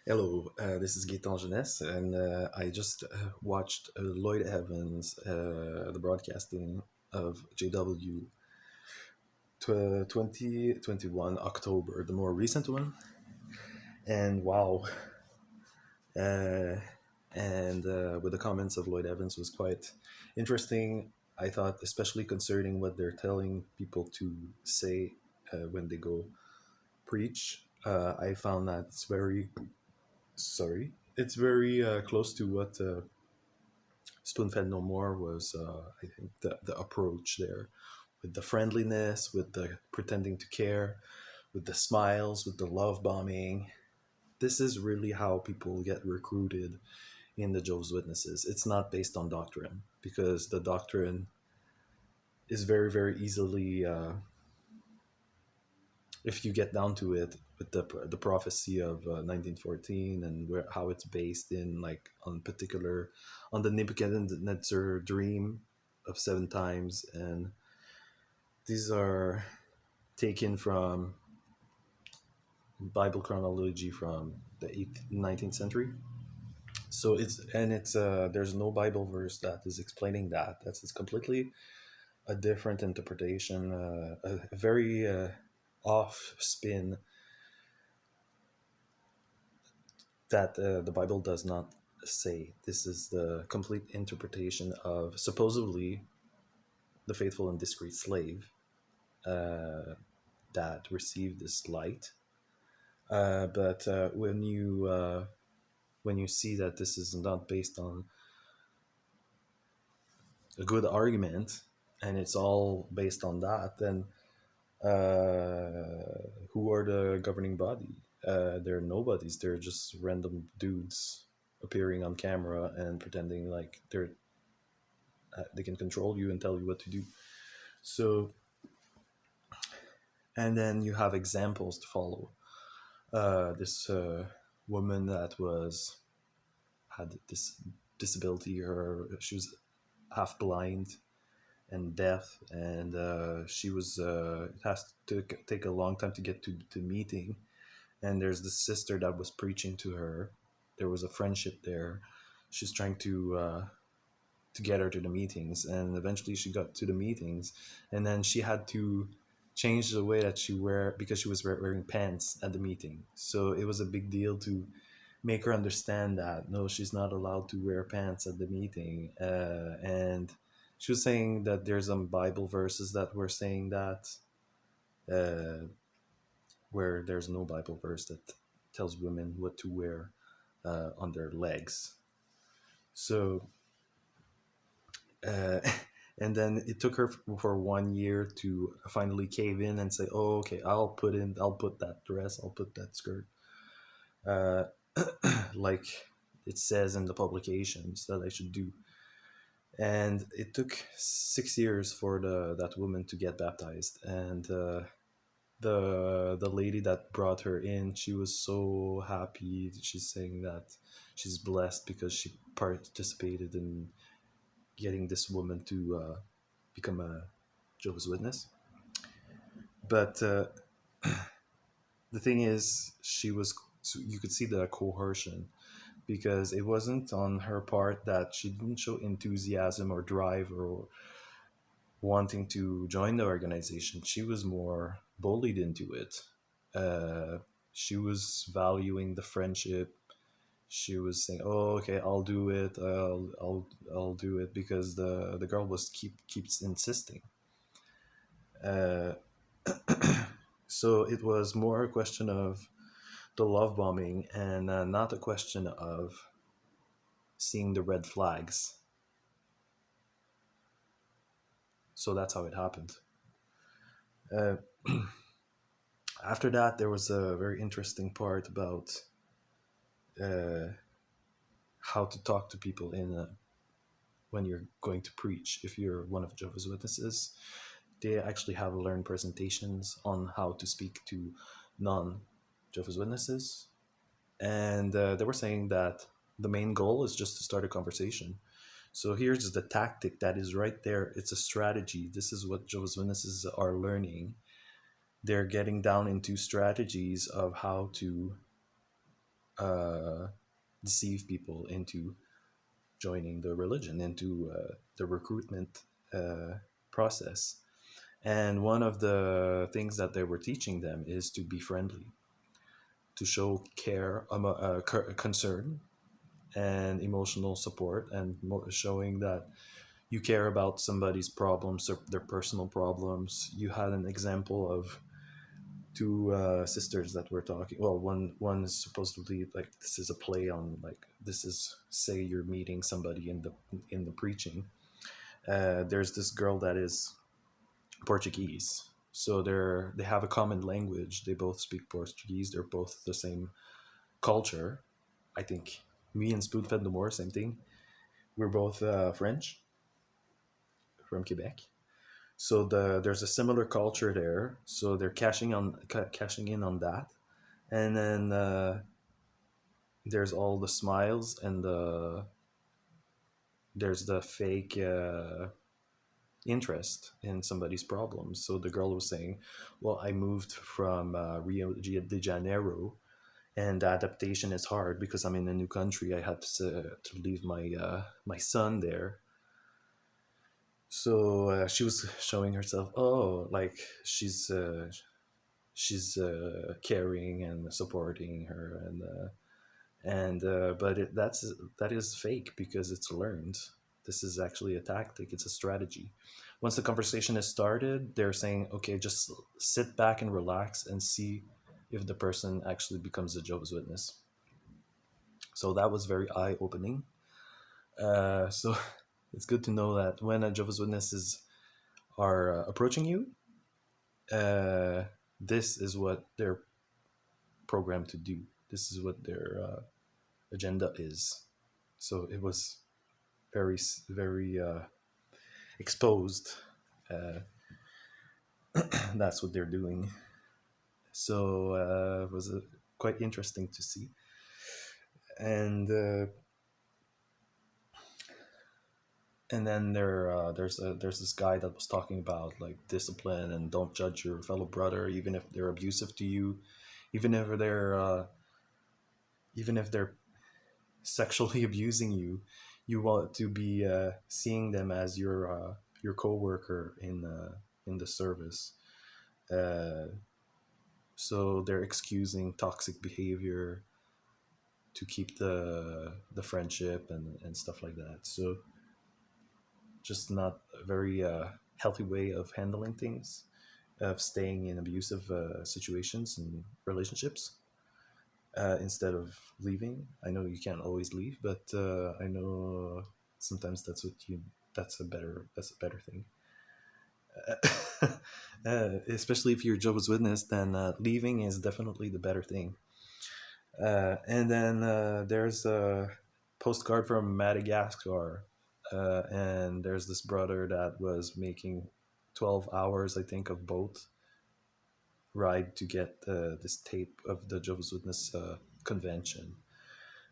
Hello, this is Gaetan Jeunesse, and I just watched Loyde Evans, the broadcasting of JW 2021 October, the more recent one. And wow, uh, and with the comments of Loyde Evans was quite interesting. I thought, especially concerning what they're telling people to say when they go preach. I found that it's very sorry. It's very close to what Spoonfed No More was, I think, the approach there with the friendliness, with the pretending to care, with the smiles, with the love bombing. This is really how people get recruited in the Jehovah's Witnesses. It's not based on doctrine because the doctrine is very, very easily, if you get down to it, with the prophecy of 1914 and how it's based in like on particular on the Nebuchadnezzar dream of seven times, and these are taken from Bible chronology from the 19th century. So it's there's no Bible verse that is explaining that. That's it's completely a different interpretation, a very off spin that the Bible does not say. This is the complete interpretation of supposedly the faithful and discreet slave uh, that received this light. But when you see that this is not based on a good argument and it's all based on that, then who are the governing body? They're nobodies. They're just random dudes appearing on camera and pretending like they can control you and tell you what to do. So, and then you have examples to follow. This woman that was had this disability, or she was half blind and deaf, and she was it has to take a long time to get to the meeting. And there's this sister that was preaching to her. There was a friendship there. She's trying to get her to the meetings, and eventually she got to the meetings, and then she had to change the way that she wear because she was wearing pants at the meeting. So it was a big deal to make her understand that no, she's not allowed to wear pants at the meeting. And she was saying that there's some Bible verses that were saying that, uh, where there's no Bible verse that tells women what to wear on their legs. So uh, and then it took her for 1 year to finally cave in and say, "Oh, okay, I'll put that dress, I'll put that skirt, uh, like it says in the publications that I should do." And it took 6 years for that woman to get baptized, and the lady that brought her in, she was so happy. She's saying that she's blessed because she participated in getting this woman to become a Jehovah's Witness. But the thing is, she was, so you could see the coercion, because it wasn't on her part that she didn't show enthusiasm or drive or wanting to join the organization. She was more bullied into it. Uh, she was valuing the friendship. She was saying, "Oh, okay, I'll do it. I'll do it," because the girl was keeps insisting. Uh, so it was more a question of the love bombing, and not a question of seeing the red flags. So that's how it happened. Uh, After that, there was a very interesting part about uh, how to talk to people when you're going to preach. If you're one of Jehovah's Witnesses, they actually have learned presentations on how to speak to non Jehovah's Witnesses. And they were saying that the main goal is just to start a conversation. So here's the tactic that is right there. It's a strategy. This is what Jehovah's Witnesses are learning. They're getting down into strategies of how to uh, deceive people into joining the religion, into the recruitment process. And one of the things that they were teaching them is to be friendly, to show care, concern, and emotional support, and showing that you care about somebody's problems or their personal problems. You had an example of two sisters that were talking. Well, one is supposedly like this is a play on like this is say you're meeting somebody in the preaching. There's this girl that is Portuguese, so they have a common language. They both speak Portuguese. They're both the same culture. I think me and Spoonfed the More, same thing. We're both French from Quebec. So there's a similar culture there. So they're cashing in on that, and then there's all the smiles and there's the fake interest in somebody's problems. So the girl was saying, "Well, I moved from Rio de Janeiro, and adaptation is hard because I'm in a new country. I had to leave my son there." So she was showing herself, oh, like she's caring and supporting her, and but that is fake because it's learned. This is actually a tactic. It's a strategy. Once the conversation is started, they're saying, okay, just sit back and relax and see if the person actually becomes a Jehovah's Witness. So that was very eye opening. So it's good to know that when a Jehovah's Witnesses are approaching you, uh, this is what they're programmed to do. This is what their agenda is. So it was very exposed. Uh, that's what they're doing. So it was quite interesting to see. And then there's this guy that was talking about like discipline and don't judge your fellow brother even if they're abusive to you, even if they're sexually abusing you. You want to be seeing them as your coworker in the service. Uh, so they're excusing toxic behavior to keep the friendship and stuff like that. So just not a very healthy way of handling things, of staying in abusive situations and relationships instead of leaving. I know you can't always leave, but I know sometimes that's a better thing. Especially if you're Jehovah's Witness, then leaving is definitely the better thing. And then there's a postcard from Madagascar, and there's this brother that was making 12 hours, I think, of boat ride to get this tape of the Jehovah's Witness convention.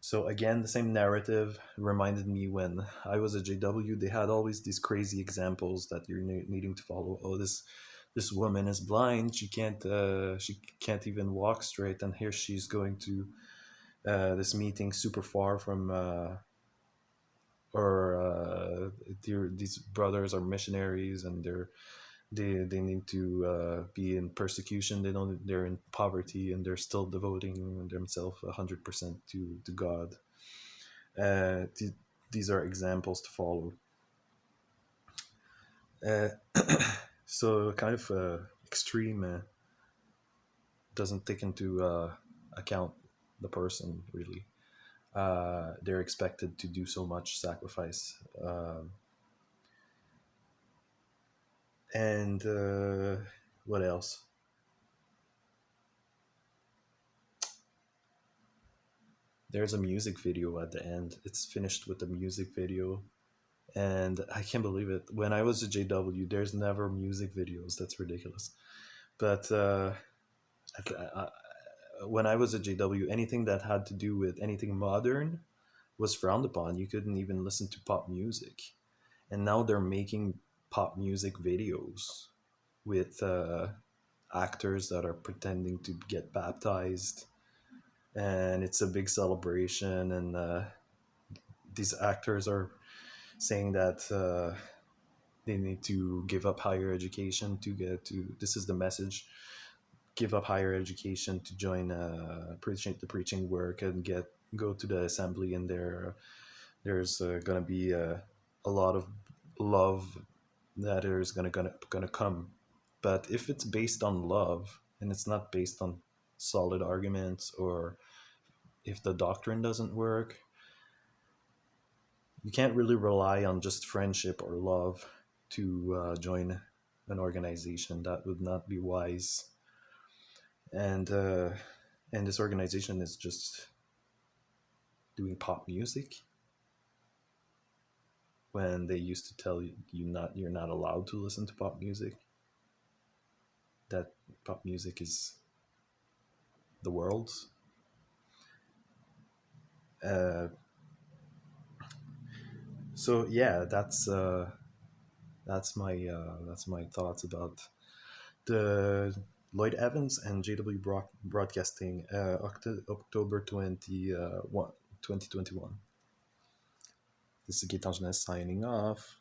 So again, the same narrative reminded me when I was at JW. They had always these crazy examples that you're needing to follow. Oh, this woman is blind. She can't even walk straight, and here she's going to this meeting super far from or these brothers are missionaries and they need to be in persecution. They're in poverty and they're still devoting themselves 100% to God. uh, th- these are examples to follow. uh, so kind of extreme doesn't take into account the person really. They're expected to do so much sacrifice. And what else? There's a music video at the end. It's finished with a music video, and I can't believe it. When I was at JW, there's never music videos. That's ridiculous. But when I was at JW, anything that had to do with anything modern was frowned upon. You couldn't even listen to pop music, and now they're making pop music videos with actors that are pretending to get baptized and it's a big celebration. And these actors are saying that they need to give up higher education to get to. This is the message: give up higher education to join the preaching work and get go to the assembly. And there's gonna be a lot of love that is gonna come. But if it's based on love and it's not based on solid arguments, or if the doctrine doesn't work, you can't really rely on just friendship or love to join an organization. That would not be wise. And this organization is just doing pop music when they used to tell you're not allowed to listen to pop music. That pop music is the world's. Uh, so yeah, that's my thoughts about the Loyde Evans and JW Broadcasting, October 2021. This is Gaetan Jeunesse signing off.